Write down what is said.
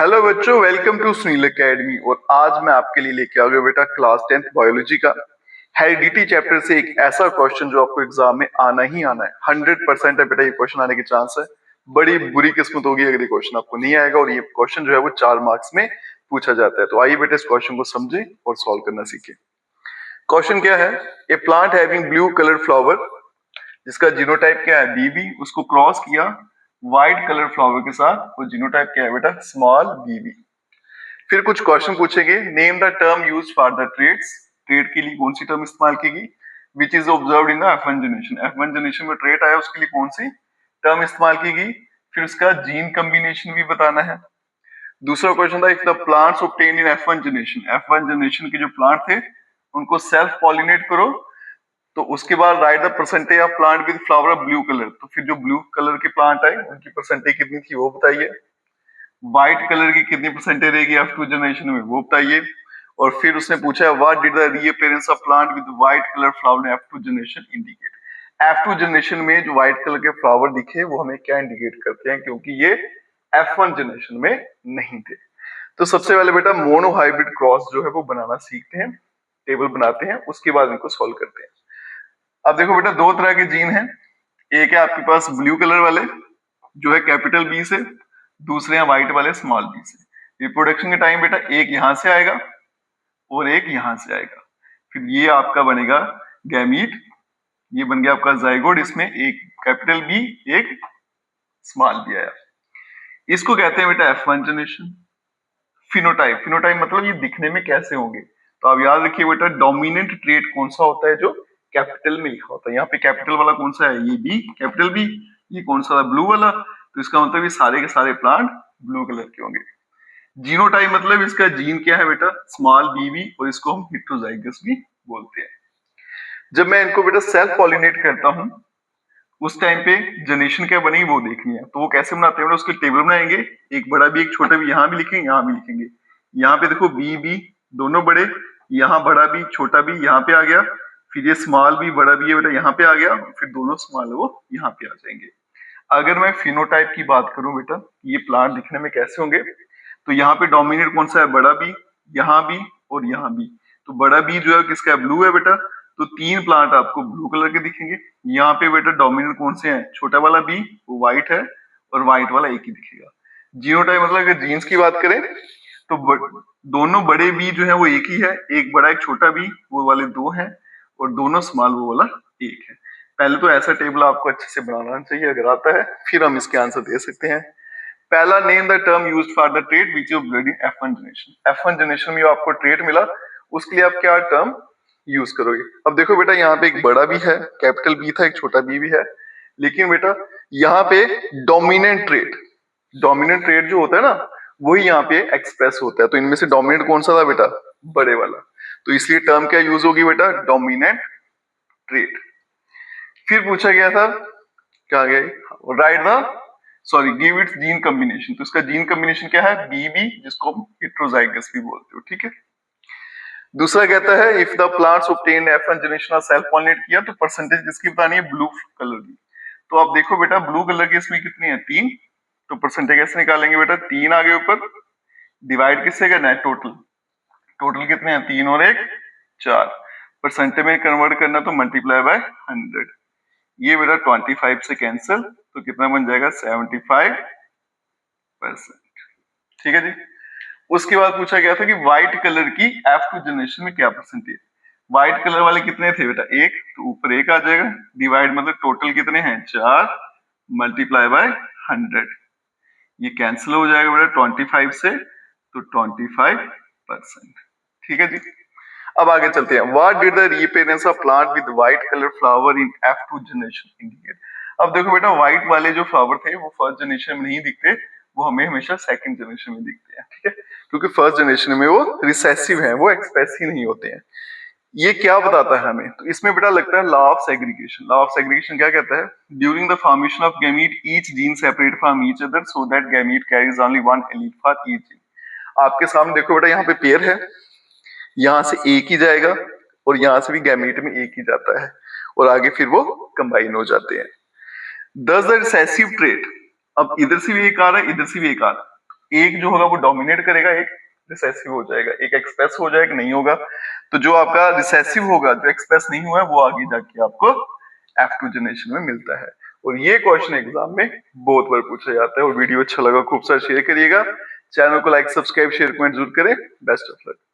Hello बच्चों, welcome to Sunil academy. और आज मैं आपके लिए लेके आ गया बेटा क्लास 10th बायोलॉजी का हेरिडिटी चैप्टर से एक ऐसा क्वेश्चन जो आपको एग्जाम में आना ही आना है। 100% है बेटा, ये क्वेश्चन आने के चांस है। बड़ी बुरी किस्मत होगी अगर ये क्वेश्चन आपको नहीं आएगा। और ये क्वेश्चन जो है वो 4 मार्क्स में पूछा जाता है। तो आइए बेटा इस क्वेश्चन को समझें और सॉल्व करना सीखें। क्वेश्चन क्या है? A plant having blue colour flower, जिसका जीनोटाइप क्या है बीबी, उसको क्रॉस किया व्हाइट कलर फ्लावर के साथ, और जीनोटाइप क्या है बेटा स्मॉल बीबी। फिर कुछ क्वेश्चन पूछेंगे। Name the term used for the trades, trade के लिए कौन सी टर्म इस्तेमाल की, which is observed in the F1 generation, F1 generation में ट्रेड आया उसके लिए कौन सी टर्म इस्तेमाल की गई। फिर उसका जीन कॉम्बिनेशन भी बताना है। दूसरा क्वेश्चन था if the plants obtained in F1 generation, F1 generation के जो प्लांट थे उनको सेल्फ पॉलिनेट करो। तो उसके बाद right the percentage of plant with flower of blue colour, तो फिर जो ब्लू कलर के प्लांट आए उनकी परसेंटेज कितनी थी वो बताइए। व्हाइट कलर की कितनी परसेंटेज रहेगी F2 जनरेशन में वो बताइए। और फिर उसने पूछा है what did the reappearance of plant with white colour flower in F2 generation indicate. F2 generation में जो व्हाइट कलर के फ्लावर दिखे वो हमें क्या इंडिकेट करते हैं, क्योंकि ये F1 जनरेशन में नहीं थे। तो सबसे पहले बेटा मोनो हाइब्रिड क्रॉस जो है वो बनाना सीखते हैं, टेबल बनाते हैं, उसके बाद इनको सॉल्व करते हैं। अब देखो बेटा दो तरह के जीन हैं। एक है आपके पास ब्लू कलर वाले जो है कैपिटल बी से, दूसरे हैं व्हाइट वाले स्मॉल बी से। रिप्रोडक्शन के टाइम बेटा एक यहां से आएगा और एक यहां से आएगा। फिर ये आपका बनेगा गैमीट, ये बन गया आपका जाइगोट। इसमें एक कैपिटल बी एक स्मॉल बी आया। इसको कहते हैं बेटा F1 जनरेशन। फिनोटाइप, फिनोटाइप मतलब ये दिखने में कैसे होंगे। तो आप याद रखिए बेटा डोमिनेंट ट्रेट कौन सा होता है जो कैपिटल में लिखा होता है। यहाँ पे कैपिटल वाला कौन सा है, ये बी कैपिटल बी। ये कौन सा है, ब्लू वाला। तो इसका मतलब ये सारे के सारे प्लांट ब्लू कलर के होंगे। जीनोटाइप मतलब इसका जीन क्या है बेटा स्मॉल बीबी, और इसको हम हेटेरोजाइगस भी बोलते हैं। जब मैं इनको बेटा सेल्फ पॉलिनेट करता हूं उस टाइम पे जनरेशन क्या बनेगी वो देखनी है। तो वो कैसे बनाते हैं बेटा, उसके टेबल बनाएंगे, एक बड़ा भी एक छोटा भी, यहाँ भी लिखेंगे यहाँ भी लिखेंगे। यहाँ पे देखो बी बी दोनों बड़े, यहाँ बड़ा भी छोटा भी यहाँ पे आ गया। फिर ये स्मॉल भी बड़ा भी है बेटा यहाँ पे आ गया। फिर दोनों स्मॉल वो यहाँ पे आ जाएंगे। अगर मैं फिनोटाइप की बात करूं बेटा ये प्लांट दिखने में कैसे होंगे, तो यहाँ पे डोमिनेट कौन सा है, बड़ा बी, यहाँ भी और यहाँ भी। तो बड़ा बी जो है किसका है, ब्लू है बेटा। तो तीन प्लांट आपको ब्लू कलर के दिखेंगे। यहाँ पे बेटा डोमिनेट कौन से हैं, छोटा वाला बी वो व्हाइट है, और व्हाइट वाला एक ही दिखेगा। जीनोटाइप मतलब अगर जीन्स की बात करें तो दोनों बड़े बी जो है वो एक ही है, एक बड़ा एक छोटा बी वो वाले दो हैं, और दोनों स्मॉल वो वाला एक है। पहले तो ऐसा टेबल आपको अच्छे से बनाना चाहिए, अगर आता है फिर हम इसके आंसर दे सकते हैं। पहला name the term used for the trade which is blood in F1 generation. F1 generation में आपको ट्रेड मिला उसके लिए आप क्या टर्म यूज करोगे। अब देखो बेटा यहाँ पे एक बड़ा भी है कैपिटल बी था, एक छोटा बी भी है, लेकिन बेटा यहाँ पे डोमिनेंट ट्रेड जो होता है ना वही यहाँ पे एक्सप्रेस होता है। तो इनमें से डोमिनेंट कौन सा था बेटा, बड़े वाला। तो इसलिए टर्म क्या यूज होगी बेटा, डोमिनेंट ट्रेड। फिर पूछा गया था क्या गया, right the sorry give its gene combination. तो इसका जीन कॉम्बिनेशन क्या है, बीबी, जिसको हम हेटेरोजाइगस भी बोलते हो, ठीक है। दूसरा कहता है if the plants obtain F1 generation और सेल्फ पॉलिनेट किया तो परसेंटेज किसकी बतानी है, ब्लू कलर की। तो आप देखो बेटा ब्लू कलर की इसमें कितनी है, 3। तो परसेंटेज कैसे निकालेंगे बेटा, 3 आगे ऊपर डिवाइड किससे करना है, टोटल। टोटल कितने हैं, 3 और 1 4। परसेंटेज में कन्वर्ट करना तो मल्टीप्लाई बाय 100। ये बेटा 25 से कैंसिल, तो कितना बन जाएगा 75%। ठीक है जी। उसके बाद पूछा गया था कि व्हाइट कलर की F2 जनरेशन में क्या परसेंटेज। व्हाइट कलर वाले कितने थे बेटा, 1, तो ऊपर 1 आ जाएगा, डिवाइड मतलब टोटल कितने हैं 4, मल्टीप्लाई बाय 100। ये कैंसिल हो जाएगा बेटा 25 से, तो 25%। ठीक है जी। अब आगे चलते हैं। What did the reappearance of plant with white colour flower in F2 generation indicate. अब देखो बेटा व्हाइट वाले जो फ्लावर थे वो फर्स्ट जनरेशन में नहीं दिखते, वो हमें हमेशा सेकंड जनरेशन में दिखते हैं, ठीक है। क्योंकि फर्स्ट जनरेशन में वो रिसेसिव है, वो एक्सप्रेसिव नहीं होते हैं। ये क्या बताता है हमें, तो इसमें बेटा लगता है law of segregation. Law of segregation क्या कहता है, during the formation of gamete each gene separate from each other so that gamete carries only one allele for each gene. आपके सामने देखो बेटा यहाँ पे पेयर है, यहाँ से एक ही जाएगा और यहाँ से भी गैमीट में एक ही जाता है, और आगे फिर वो कंबाइन हो जाते हैं। Thus the recessive trait, अब इधर से भी एक आ रहा है इधर से भी एक आ रहा है, एक जो होगा वो डोमिनेट करेगा, एक रिसेसिव हो जाएगा, एक एक्सप्रेस हो जाएगा, नहीं होगा। तो जो आपका रिसेसिव होगा, जो एक्सप्रेस नहीं हुआ है, वो आगे जाके आपको F2 जनरेशन में मिलता है। और ये क्वेश्चन एग्जाम में बहुत बार पूछा जाता है। और वीडियो अच्छा लगा खूब सारा शेयर करिएगा, चैनल को लाइक सब्सक्राइब शेयर कमेंट जरूर करें। Best of luck.